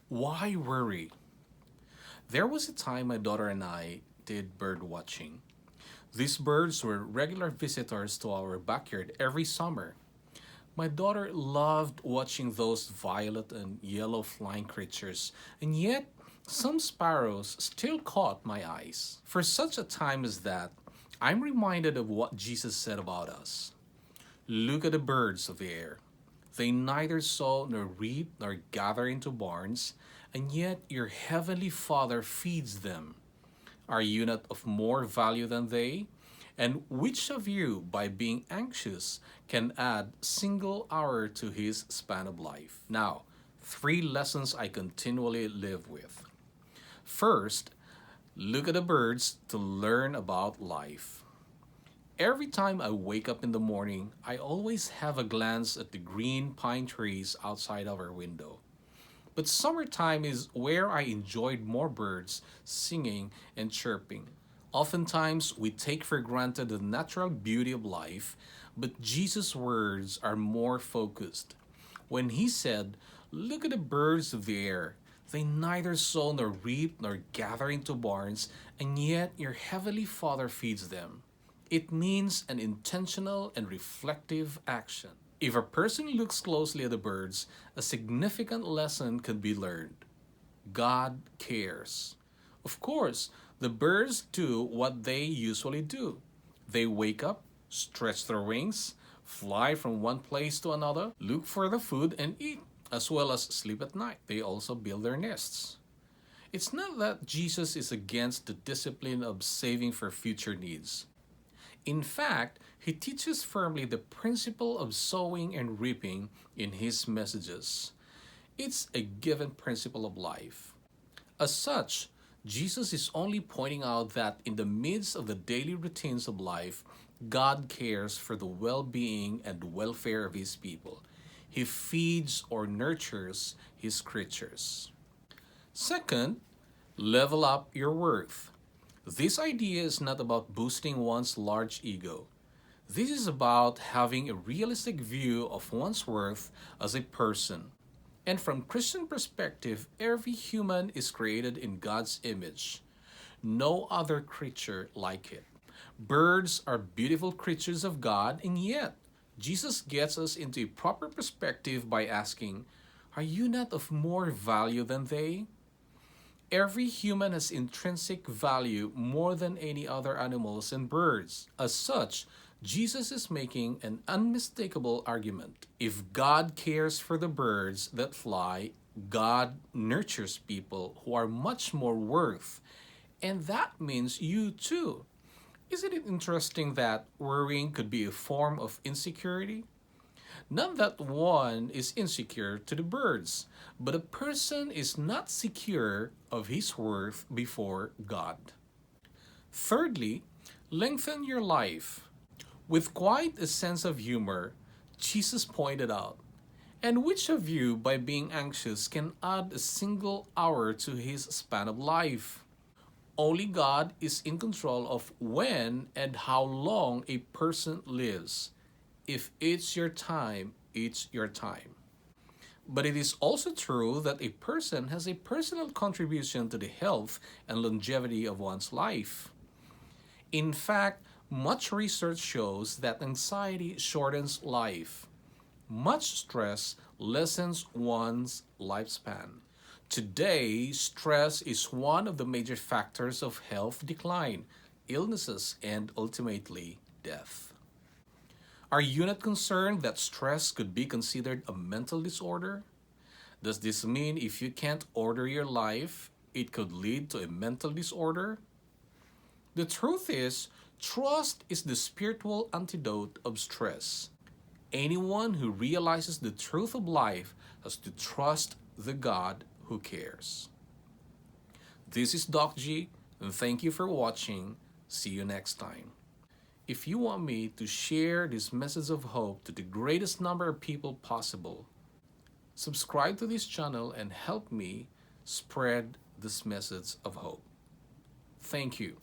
Why worry? There was a time my daughter and I did bird watching. These birds were regular visitors to our backyard every summer. My daughter loved watching those violet and yellow flying creatures, and yet some sparrows still caught my eyes. For such a time as that, I'm reminded of what Jesus said about us. Look at the birds of the air. They neither sow nor reap nor gather into barns, and yet your heavenly Father feeds them. Are you not of more value than they? And which of you, by being anxious, can add single hour to his span of life? Now, three lessons I continually live with. First, look at the birds to learn about life. Every time I wake up in the morning, I always have a glance at the green pine trees outside our window. But summertime is where I enjoyed more birds singing and chirping. Oftentimes, we take for granted the natural beauty of life, but Jesus' words are more focused. When he said, "Look at the birds of the air. They neither sow nor reap nor gather into barns, and yet your heavenly Father feeds them." It means an intentional and reflective action. If a person looks closely at the birds, a significant lesson can be learned. God cares. Of course, the birds do what they usually do. They wake up, stretch their wings, fly from one place to another, look for the food and eat, as well as sleep at night. They also build their nests. It's not that Jesus is against the discipline of saving for future needs. In fact, he teaches firmly the principle of sowing and reaping in his messages. It's a given principle of life. As such, Jesus is only pointing out that in the midst of the daily routines of life, God cares for the well-being and welfare of his people. He feeds or nurtures his creatures. Second, level up your worth. This idea is not about boosting one's large ego. This is about having a realistic view of one's worth as a person. And from Christian perspective, every human is created in God's image. No other creature like it. Birds are beautiful creatures of God, and yet Jesus gets us into a proper perspective by asking, "Are you not of more value than they?" Every human has intrinsic value more than any other animals and birds. As such, Jesus is making an unmistakable argument. If God cares for the birds that fly, God nurtures people who are much more worth. And that means you too. Isn't it interesting that worrying could be a form of insecurity? Not that one is insecure to the birds, but a person is not secure of his worth before God. Thirdly, lengthen your life. With quite a sense of humor, Jesus pointed out, "And which of you, by being anxious, can add a single hour to his span of life?" Only God is in control of when and how long a person lives. If it's your time, it's your time. But it is also true that a person has a personal contribution to the health and longevity of one's life. In fact, much research shows that anxiety shortens life. Much stress lessens one's lifespan. Today, stress is one of the major factors of health decline, illnesses, and ultimately death. Are you not concerned that stress could be considered a mental disorder? Does this mean if you can't order your life, it could lead to a mental disorder? The truth is, trust is the spiritual antidote of stress. Anyone who realizes the truth of life has to trust the God who cares. This is Doc G, and thank you for watching. See you next time. If you want me to share this message of hope to the greatest number of people possible, subscribe to this channel and help me spread this message of hope. Thank you.